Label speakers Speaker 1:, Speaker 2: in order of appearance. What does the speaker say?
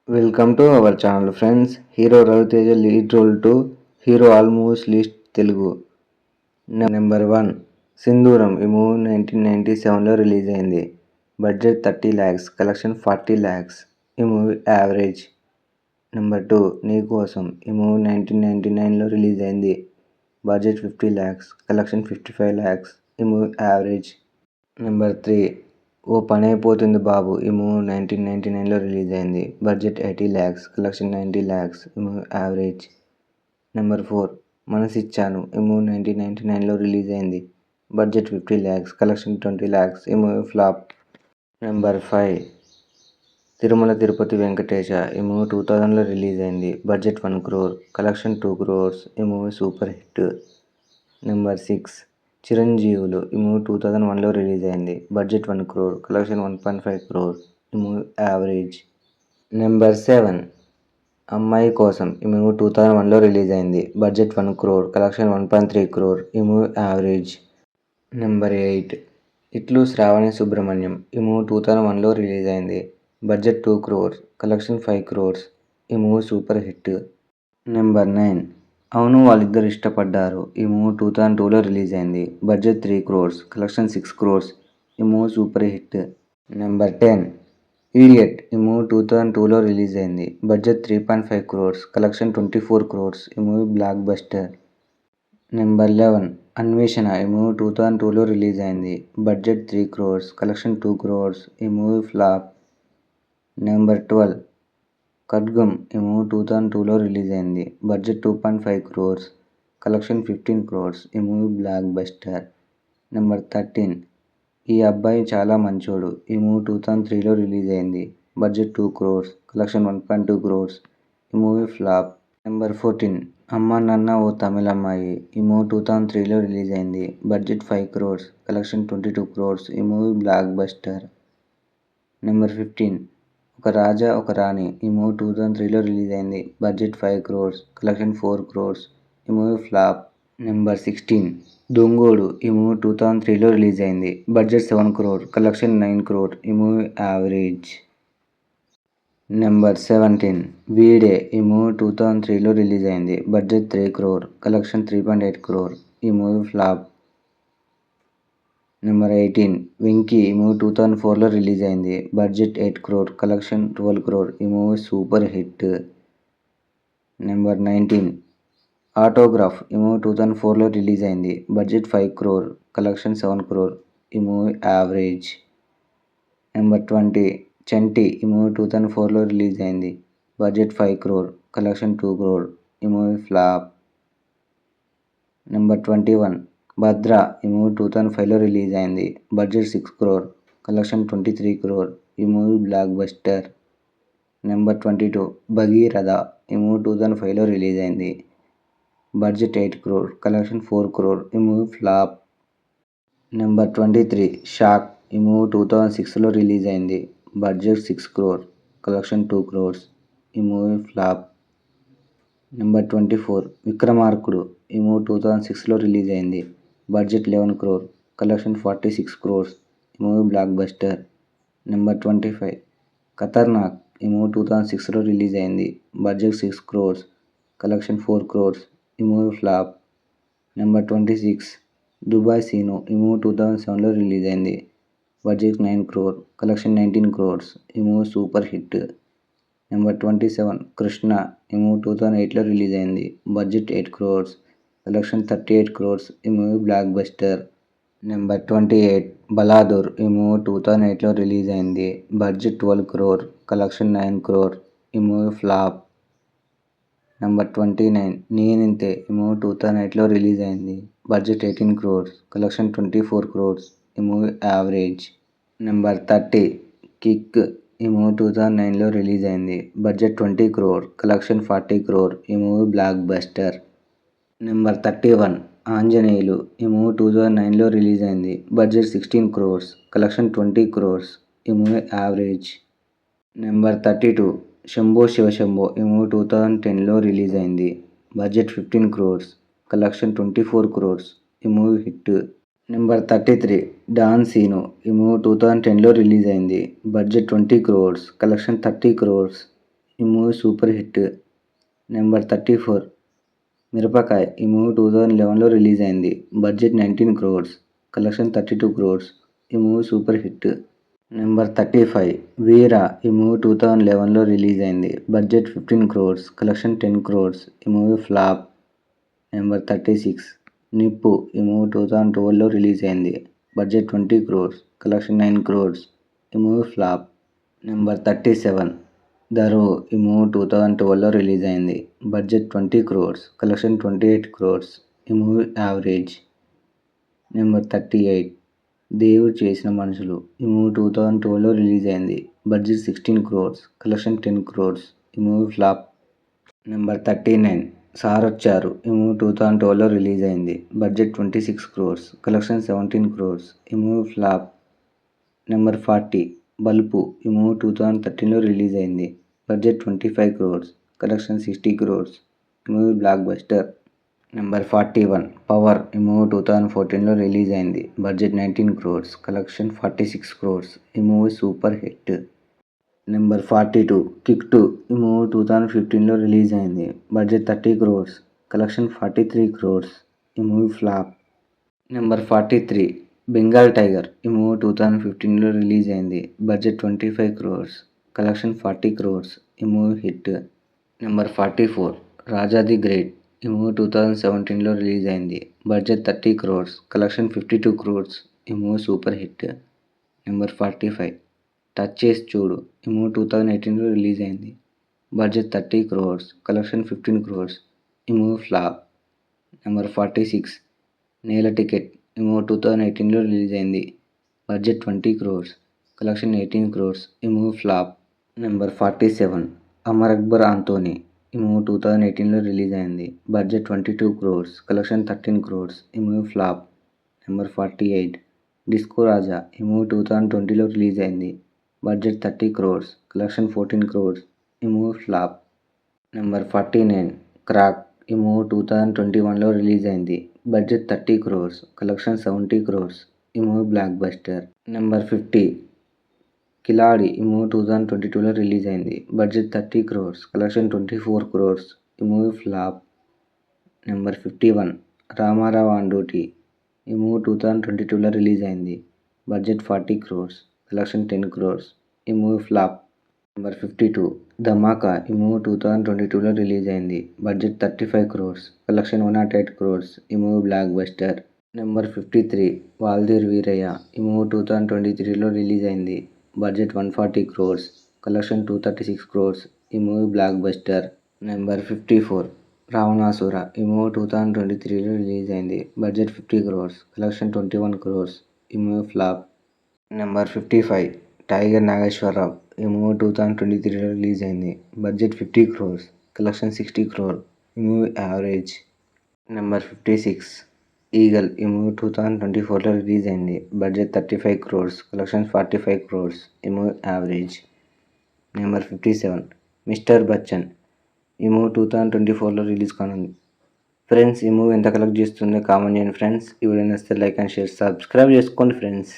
Speaker 1: Welcome to our channel friends. Hero Ravi Teja lead role to hero almost list Telugu. Number 1 Sindhooram. ఈ movie 1997లో release అయింది. Budget 30 lakhs, collection 40 lakhs. ఈ movie average. Number 2 Neekosam. ఈ movie 1999లో release అయింది. Budget 50 lakhs, collection 55 lakhs. ఈ movie average. Number 3 O Panaipothundi Babu. ఈ movie 1999లో రిలీజ్ అయింది. Budget 80 lakhs, collection 90 lakhs. ఈ మూవీ యావరేజ్. నెంబర్ 4 మనసిచ్చాను. ఈ మూవీ 1999లో రిలీజ్ అయింది. Budget 50 lakhs, collection 20 lakhs. ఈ movie flop. Number 5 Tirumala Tirupati Venkatesa. ఈ మూవీ 2000లో రిలీజ్ అయింది. Budget 1 crore, collection 2 crores. ఈ movie super hit. Number 6 Chiranjeevulu. ఈ మూవీ 2001లో రిలీజ్ అయింది. Budget 1 crore, collection 1.5 crore. ఈ movie average. Number 7 Ammayi Kosam. ఈ మూవీ 2001లో రిలీజ్ అయింది. Budget 1 crore, collection 1.3 crore. ఈ మూవీ యావరేజ్. నెంబర్ 8 ఇట్లు శ్రావణి సుబ్రహ్మణ్యం. ఈ మూవీ 2001లో రిలీజ్ అయింది. Budget 2 crores, collection 5 crores. ఈ మూవీ సూపర్ హిట్. నెంబర్ 9 అవును వాళ్ళిద్దరు ఇష్టపడ్డారు. ఈ మూవీ 2002లో రిలీజ్ అయింది. Budget 3 crores, collection 6 crores. ఈ movie super hit. Number 10 idiot. ఈ మూవీ 2002లో రిలీజ్ అయింది. Budget 3.5 crores, collection 24 crores. ఈ మూవీ బ్లాక్ బస్టర్. నెంబర్ 11 అన్వేషణ. ఈ మూవీ 2002లో రిలీజ్ అయింది. Budget 3 crores, collection 2 crores. ఈ మూవీ ఫ్లాప్. నెంబర్ 12 ఖడ్గం. ఈ మూవీ 2002లో రిలీజ్ అయింది. Budget 2.5 crores, collection 15 crores. ఈ మూవీ బ్లాక్ బస్టర్. నెంబర్ 13 ఈ అబ్బాయి చాలా మంచోడు. ఈ మూవీ 2003లో రిలీజ్ అయింది. Budget 2 crores, collection 1.2 crores. ఈ మూవీ ఫ్లాప్. నెంబర్ 14 అమ్మా నాన్న ఓ తమిళమ్మాయి. ఈ మూవీ 2003లో రిలీజ్ అయింది. Budget 5 crores, collection 22 crores. ఈ మూవీ బ్లాక్ బస్టర్. నెంబర్ 15 ఒక రాజా ఒక రాణి. ఈ మూవీ 2003లో రిలీజ్ అయింది. Budget 5 crores, collection 4 crores. ఈ మూవీ ఫ్లాప్. నెంబర్ 16 దొంగోడు. ఈ మూవీ 2003లో రిలీజ్ అయింది. Budget 7 crore, collection 9 crore. ఈ మూవీ యావరేజ్. నెంబర్ 17 వీడే. ఈ మూవీ 2003లో రిలీజ్ అయింది. Budget 3 crore, collection 3.8 crore. ఈ మూవీ ఫ్లాప్. నెంబర్ 18 వెంకీ. ఈ మూవీ 2004లో రిలీజ్ అయింది. Budget 8 crore, collection 12 crore. ఈ movie super hit. Number 19 autograph. ఈ మూవీ 2004లో రిలీజ్ అయింది. Budget 5 crore, collection 7 crore. ఈ మూవీ యావరేజ్. నెంబర్ 20 చంటి. ఈ మూవీ 2004లో రిలీజ్ అయింది. Budget 5 crore, collection 2 crore. ఈ మూవీ ఫ్లాప్. నెంబర్ 21 భద్ర. ఈ మూవీ 2005లో రిలీజ్ అయింది. Budget 6 crore, collection 23 crore. ఈ movie blockbuster. Number 22 Bhagiratha. ఈ మూవీ 2005లో రిలీజ్ అయింది. Budget 8 crore, collection 4 crore. ఈ మూవీ ఫ్లాప్. Number 23 shock. ఈ మూవీ 2006లో రిలీజ్ అయింది. Budget 6 crore, collection 2 crores. ఈ మూవీ ఫ్లాప్. నెంబర్ 24 విక్రమార్కుడు. ఈ మూవీ 2006లో రిలీజ్ అయింది. Budget 11 crore, collection 46 crores. ఈ movie blockbuster. Number 25 Khatarnak. ఈ మూవీ 2006లో రిలీజ్ అయింది. Budget 6 crores, collection 4 crores. ఈ movie flop. Number 26 Dubai Seenu. ఈ మూవీ 2007లో రిలీజ్ అయింది. Budget 9 crore, collection 19 crores. ఈ movie super hit. Number 27 Krishna. ఈ మూవీ 2008లో రిలీజ్ అయింది. Budget 8 crores, collection 38 crores. ఈ మూవీ బ్లాక్ బస్టర్. నెంబర్ 28 బలాదూర్. ఈ మూవీ 2008లో రిలీజ్ అయింది. Budget 12 crore, collection 9 crore. ఈ మూవీ ఫ్లాప్. నెంబర్ 29 నేనింతే. ఈ మూవీ 2008లో రిలీజ్ అయింది. Budget 18 crores, collection 24 crores. ఈ మూవీ యావరేజ్. Number 30 kick. ఈ మూవీ 2009లో రిలీజ్ అయింది. Budget 20 crore, collection 40 crore. ఈ movie blockbuster. Number 31 Anjaneyulu. ఈ మూవీ 2009లో రిలీజ్ అయింది. Budget 16 crores, collection 20 crores. ఈ movie average. Number 32 Shambho Shivashambho. ఈ మూవీ 2010లో రిలీజ్ అయింది. Budget 15 crores, collection 24 crores. ఈ movie hit. Number 33 don Seenu. ఈ మూవీ 2010లో రిలీజ్ అయింది. Budget 20 crores, collection 30 crores. ఈ movie super hit. Number 34 Mirapakay. ఈ మూవీ 2011లో రిలీజ్ అయింది. Budget 19 crores, collection 32 crores. ఈ మూవీ సూపర్ హిట్. నెంబర్ 35 వీర. ఈ మూవీ 2011లో రిలీజ్ అయింది. Budget 15 crores, collection 10 crores. ఈ మూవీ ఫ్లాప్. నెంబర్ 36 నిప్పు. ఈ మూవీ 2012లో రిలీజ్ అయింది. Budget 20 crores, collection 9 crores. ఈ మూవీ ఫ్లాప్. నెంబర్ 37 దరో. ఈ మూవీ 2012లో రిలీజ్ అయింది. Budget 20 crores, collection 28 crores. ఈ మూవీ యావరేజ్. నెంబర్ 38 దేవుడు చేసిన మనుషులు. ఈ మూవీ 2012లో రిలీజ్ అయింది. Budget 16 crores, collection 10 crores. ఈ మూవీ ఫ్లాప్. నెంబర్ 39 సారొచ్చారు. ఈ మూవీ 2012లో రిలీజ్ అయింది. Budget 26 crores, collection 17 crores. ఈ మూవీ ఫ్లాప్. Number 40 bulb. ఈ మూవీ 2013లో రిలీజ్ అయింది. Budget 25 crores, collection 60 crores. ఈ movie blockbuster. Number 41 power. ఈ మూవీ 2014లో రిలీజ్ అయింది. Budget 19 crores, collection 46 crores. ఈ movie super hit. Number 42 kick 2. ఈ movie 2015లో release అయింది. Budget 30 crores, collection 43 crores. ఈ movie flop. Number 43 Bengal tiger. ఈ movie 2015లో release అయింది. Budget 25 crores, collection 40 crores. ఈ movie hit. Number 44 Raja the great. ఈ movie 2017లో release అయింది. Budget 30 crores, collection 52 crores. ఈ movie super hit. Number 45 touch చేసి చూడు. ఈ మూవీ 2018లో రిలీజ్ అయింది. Budget 30 crores, collection 15 crores. ఈ మూవీ ఫ్లాప్. నెంబర్ 46 నేల టికెట్. ఈ మూవీ 2018లో రిలీజ్ అయింది. Budget 20 crores, collection 18 crores. ఈ movie flop. Number 47 Amar Akbar Anthony. ఈ మూవీ 2018లో రిలీజ్ అయింది. Budget 22 crores, collection 13 crores. ఈ మూవీ ఫ్లాప్. నెంబర్ 48 డిస్కో రాజా. ఈ మూవీ 2020లో రిలీజ్ అయింది. Budget 30 crores, collection 14 crores. ఈ మూవీ ఫ్లాప్. Number 49 crack. ఈ మూవీ 2021లో రిలీజ్ అయింది. Budget 30 crores, collection 70 crores. ఈ మూవీ బ్లాక్ బస్టర్. నెంబర్ 50 కిలాడి. ఈ మూవీ 2022లో రిలీజ్ అయింది. Budget 30 crores, collection 24 crores. ఈ movie flop. Number 51 Ramarao on duty. ఈ మూవీ 2022లో రిలీజ్ అయింది. Budget 40 crores, collection 10 crores. ఈ మూవీ ఫ్లాప్. నెంబర్ 52 ధమాకా. ఈ మూవీ 2022లో రిలీజ్ అయింది. Budget 35 crores, collection 108 crores. ఈ movie blockbuster. Number 53 Waltair Veerayya. ఈ మూవీ 2023లో రిలీజ్ అయింది. Budget 140 crores, collection 236 crores. ఈ movie blockbuster. Number 54 Ravanasura. ఈ మూవీ 2023లో రిలీజ్ అయింది. Budget 50 crores, collection 21 crores. ఈ movie flop. Number 55 tiger Nageswara Rao. ఈ మూవీ 2023లో రిలీజ్ అయింది. Budget 50 crores, collection 60 crore. ఈ మూవీ యావరేజ్. Number 56 eagle. ఈ మూవీ 2024లో రిలీజ్ అయింది. Budget 35 crores, collection 45 crores. ఈ movie average. Number 57 mister Bachchan. ఈ మూవీ 2024లో రిలీజ్ కానుంది. ఫ్రెండ్స్ ఈ మూవీ ఎంత కలెక్ట్ చేస్తుందో కామెంట్ చేయండి ఫ్రెండ్స్. ఈ వీడియో నచ్చితే లైక్ అండ్ షేర్ సబ్స్క్రైబ్ చేసుకోండి ఫ్రెండ్స్.